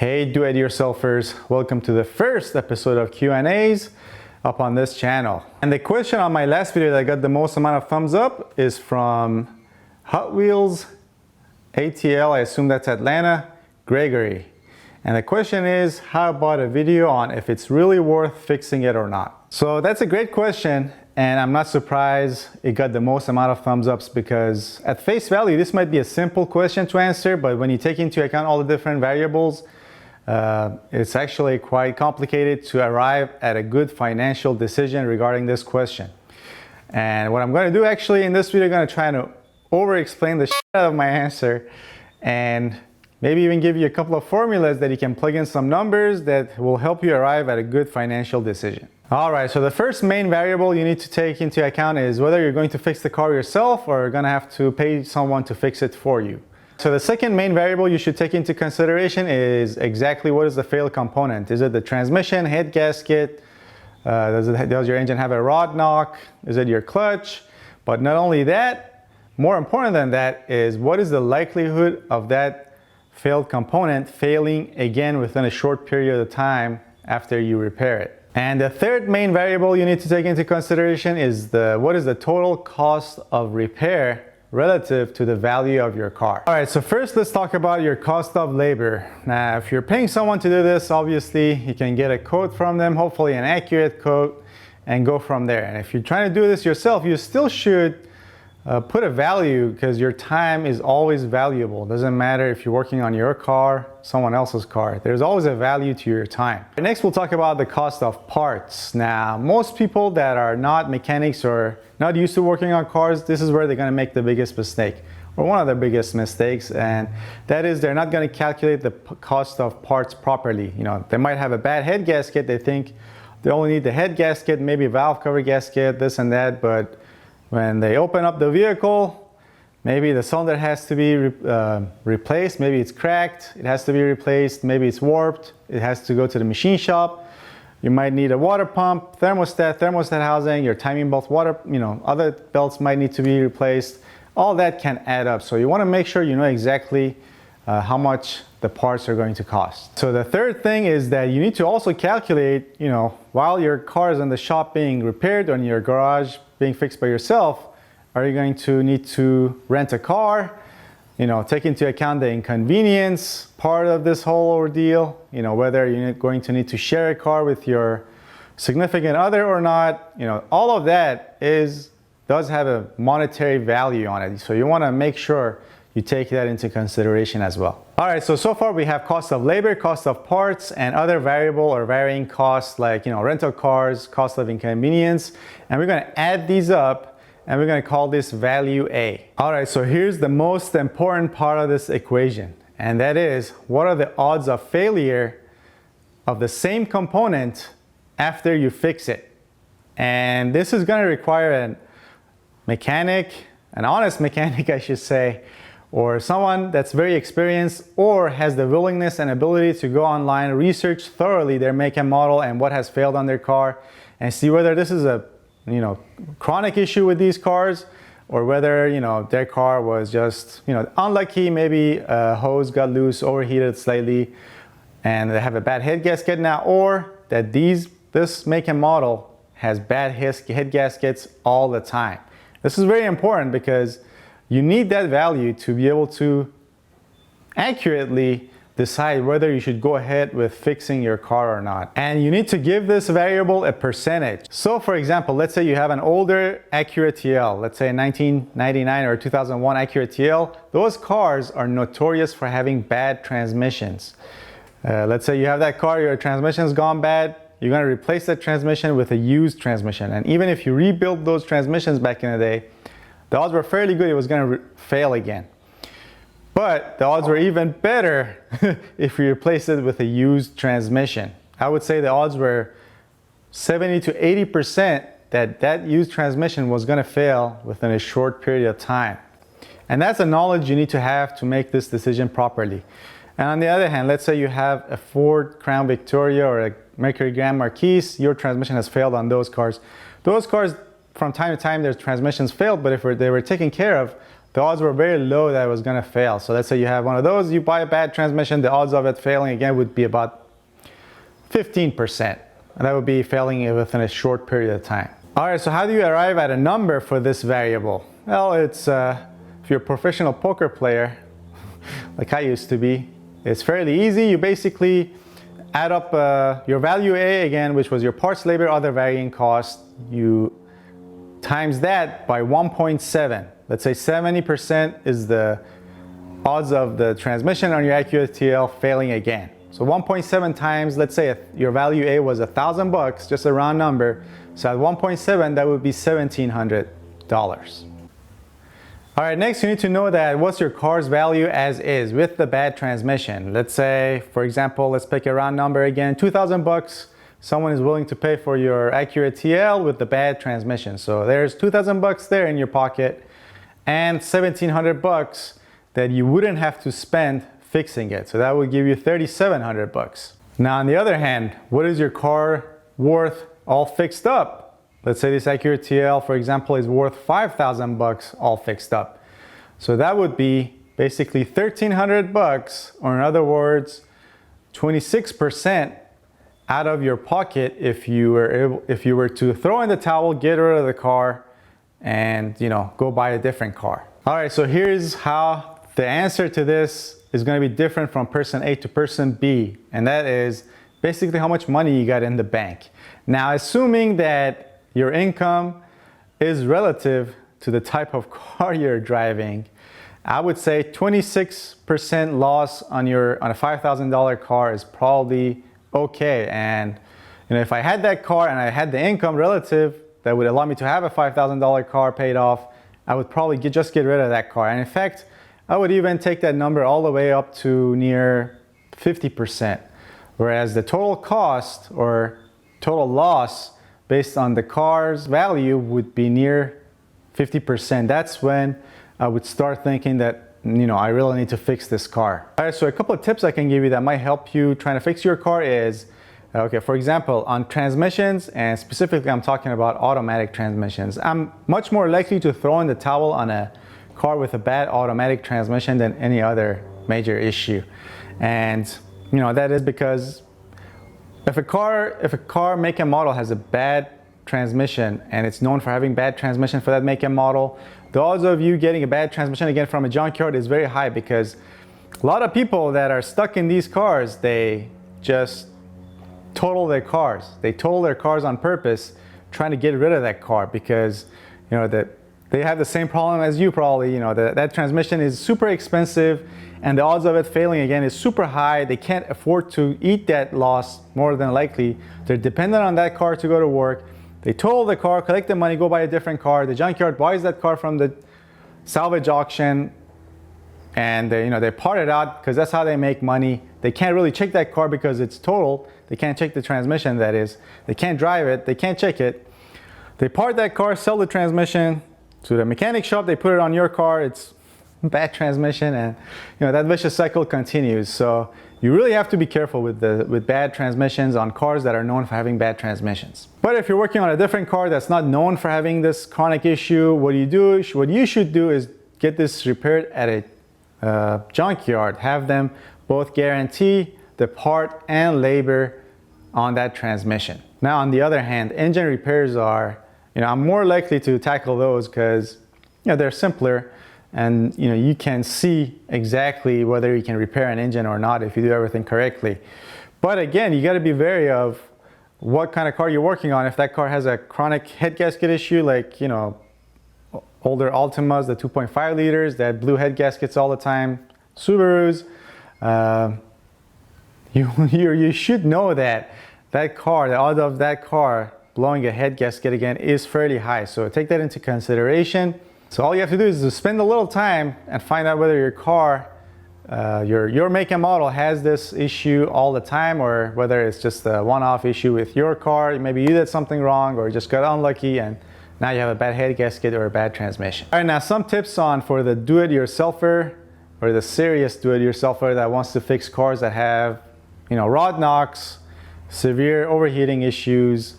Hey do-it-yourselfers, welcome to the first episode of Q&As up on this channel. And the question on my last video that got the most amount of thumbs up is from Hot Wheels ATL, I assume that's Atlanta, Gregory. And the question is, how about a video on if it's really worth fixing it or not? So that's a great question, and I'm not surprised it got the most amount of thumbs ups because at face value this might be a simple question to answer, but when you take into account all the different variables, it's actually quite complicated to arrive at a good financial decision regarding this question. And what I'm going to do actually in this video, I'm going to try to over-explain the shit out of my answer and maybe even give you a couple of formulas that you can plug in some numbers that will help you arrive at a good financial decision. Alright, so the first main variable you need to take into account is whether you're going to fix the car yourself or you're going to have to pay someone to fix it for you. So the second main variable you should take into consideration is exactly what is the failed component. Is it the transmission, head gasket? Does your engine have a rod knock? Is it your clutch? But not only that, more important than that is what is the likelihood of that failed component failing again within a short period of time after you repair it. And the third main variable you need to take into consideration is what is the total cost of repair relative to the value of your car. Alright, so first let's talk about your cost of labor. Now, if you're paying someone to do this, obviously you can get a quote from them, hopefully an accurate quote, and go from there. And if you're trying to do this yourself, you still should put a value because your time is always valuable. It doesn't matter if you're working on your car, someone else's car. There's always a value to your time. Next, we'll talk about the cost of parts. Now, most people that are not mechanics or not used to working on cars, this is where they're going to make the biggest mistake, or one of the biggest mistakes, and that is they're not going to calculate the cost of parts properly. You know, they might have a bad head gasket. They think they only need the head gasket, maybe a valve cover gasket, this and that, but when they open up the vehicle, maybe the cylinder has to be replaced, maybe it's cracked, it has to be replaced, maybe it's warped, it has to go to the machine shop. You might need a water pump, thermostat housing, your timing belt, other belts might need to be replaced. All that can add up. So you want to make sure you know exactly how much the parts are going to cost. So the third thing is that you need to also calculate, while your car is in the shop being repaired or in your garage being fixed by yourself, are you going to need to rent a car? Take into account the inconvenience part of this whole ordeal, whether you're going to need to share a car with your significant other or not. All of that does have a monetary value on it. So you want to make sure you take that into consideration as well. All right, so far we have cost of labor, cost of parts, and other variable or varying costs like rental cars, cost of inconvenience, and we're going to add these up and we're going to call this value A. All right, so here's the most important part of this equation, and that is what are the odds of failure of the same component after you fix it. And this is going to require an honest mechanic I should say, or someone that's very experienced or has the willingness and ability to go online, research thoroughly their make and model and what has failed on their car, and see whether this is a chronic issue with these cars, or whether their car was just unlucky, maybe a hose got loose, overheated slightly, and they have a bad head gasket now, or that this make and model has bad head gaskets all the time. This is very important because you need that value to be able to accurately decide whether you should go ahead with fixing your car or not. And you need to give this variable a percentage. So for example, let's say you have an older Acura TL, let's say a 1999 or 2001 Acura TL. Those cars are notorious for having bad transmissions. Let's say you have that car, your transmission's gone bad, you're going to replace that transmission with a used transmission. And even if you rebuild those transmissions back in the day, the odds were fairly good it was going to fail again. But the odds were even better if you replace it with a used transmission. I would say the odds were 70 to 80% that used transmission was going to fail within a short period of time. And that's the knowledge you need to have to make this decision properly. And on the other hand, let's say you have a Ford Crown Victoria or a Mercury Grand Marquis, your transmission has failed on those cars. Those cars, from time to time, their transmissions failed, but if they were taken care of, the odds were very low that it was going to fail. So let's say you have one of those, you buy a bad transmission, the odds of it failing again would be about 15%. And that would be failing within a short period of time. All right, so how do you arrive at a number for this variable? Well, it's if you're a professional poker player, like I used to be, it's fairly easy. You basically add up your value A again, which was your parts, labor, other varying cost. You times that by 1.7. Let's say 70% is the odds of the transmission on your AccuTL failing again. So 1.7 times, let's say your value A was $1,000, just a round number. So at 1.7, that would be $1,700. All right, next you need to know that what's your car's value as is with the bad transmission. Let's say, for example, let's pick a round number again, $2,000. Someone is willing to pay for your AccuTL with the bad transmission. So there's $2,000 there in your pocket and $1,700 that you wouldn't have to spend fixing it. So that would give you $3,700. Now on the other hand, what is your car worth all fixed up? Let's say this AccuTL, for example, is worth $5,000 all fixed up. So that would be basically $1,300, or in other words, 26% out of your pocket if you were to throw in the towel, get rid of the car, and go buy a different car. All right, so here's how the answer to this is going to be different from person A to person B, and that is basically how much money you got in the bank. Now, assuming that your income is relative to the type of car you're driving, I would say 26% loss on a $5,000 car is probably okay. And if I had that car and I had the income relative that would allow me to have a $5,000 car paid off, I would probably just get rid of that car. And in fact, I would even take that number all the way up to near 50%. Whereas the total cost or total loss based on the car's value would be near 50%. That's when I would start thinking that, I really need to fix this car. All right, so a couple of tips I can give you that might help you trying to fix your car is, okay, for example, on transmissions, and specifically I'm talking about automatic transmissions, I'm much more likely to throw in the towel on a car with a bad automatic transmission than any other major issue. And, that is because if a car make and model has a bad transmission and it's known for having bad transmission for that make and model, the odds of you getting a bad transmission again from a junkyard is very high, because a lot of people that are stuck in these cars, they just total their cars. They total their cars on purpose, trying to get rid of that car because they have the same problem as you probably. That transmission is super expensive and the odds of it failing again is super high. They can't afford to eat that loss, more than likely. They're dependent on that car to go to work. They total the car, collect the money, go buy a different car. The junkyard buys that car from the salvage auction, and they part it out because that's how they make money. They can't really check that car because it's total. They can't check the transmission, that is. They can't drive it, they can't check it. They part that car, sell the transmission to the mechanic shop, they put it on your car, it's bad transmission, and that vicious cycle continues. So you really have to be careful with bad transmissions on cars that are known for having bad transmissions. But if you're working on a different car that's not known for having this chronic issue, what you should do is get this repaired at a junkyard. Have them both guarantee the part and labor on that transmission. Now, on the other hand, engine repairs are, I'm more likely to tackle those because they're simpler, and you can see exactly whether you can repair an engine or not if you do everything correctly. But again, you got to be wary of what kind of car you're working on. If that car has a chronic head gasket issue, like older Altimas, the 2.5 liters that blew head gaskets all the time, Subarus, you should know that the odds of that car blowing a head gasket again is fairly high. So take that into consideration. So all you have to do is to spend a little time and find out whether your car, your make and model has this issue all the time, or whether it's just a one-off issue with your car. Maybe you did something wrong or just got unlucky and now you have a bad head gasket or a bad transmission. All right, now some tips for the do-it-yourselfer or the serious do-it-yourselfer that wants to fix cars that have, rod knocks, severe overheating issues,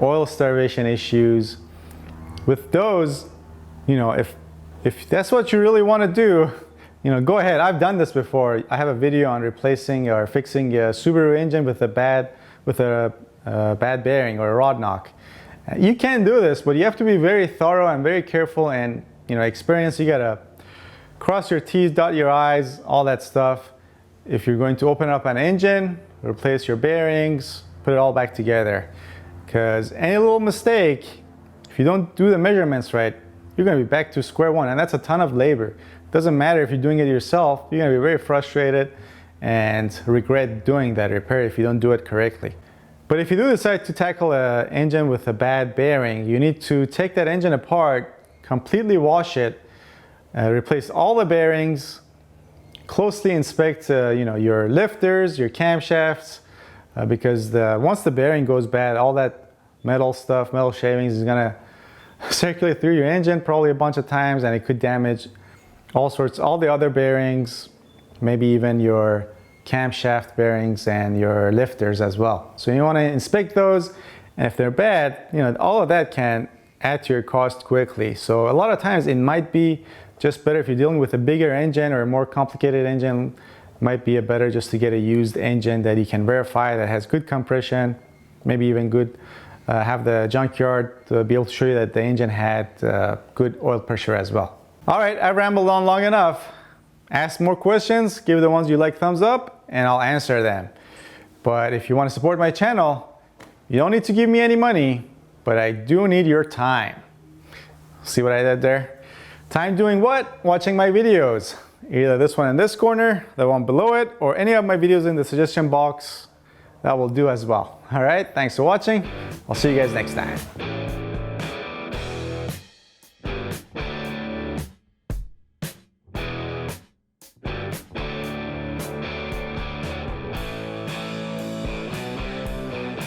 oil starvation issues. With those, if if that's what you really want to do, go ahead. I've done this before. I have a video on replacing or fixing a Subaru engine with a bad bearing or a rod knock. You can do this, but you have to be very thorough and very careful and experienced. You gotta cross your T's, dot your I's, all that stuff. If you're going to open up an engine, replace your bearings, put it all back together. Because any little mistake, if you don't do the measurements right, you're gonna be back to square one, and that's a ton of labor. Doesn't matter if you're doing it yourself, you're gonna be very frustrated and regret doing that repair if you don't do it correctly. But if you do decide to tackle an engine with a bad bearing, you need to take that engine apart, completely wash it, replace all the bearings, closely inspect your lifters, your camshafts, because once the bearing goes bad, all that metal stuff, metal shavings is gonna circulate through your engine probably a bunch of times, and it could damage all the other bearings, maybe even your camshaft bearings and your lifters as well. So you want to inspect those, and if they're bad, all of that can add to your cost quickly. So a lot of times it might be just better if you're dealing with a bigger engine or a more complicated engine, it might be better just to get a used engine that you can verify that has good compression, maybe even good, have the junkyard to be able to show you that the engine had good oil pressure as well. All right, I've rambled on long enough. Ask more questions, give the ones you like thumbs up, and I'll answer them. But if you want to support my channel, you don't need to give me any money, but I do need your time. See what I did there? Time doing what? Watching my videos. Either this one in this corner, the one below it, or any of my videos in the suggestion box. That will do as well. All right, thanks for watching. I'll see you guys next time.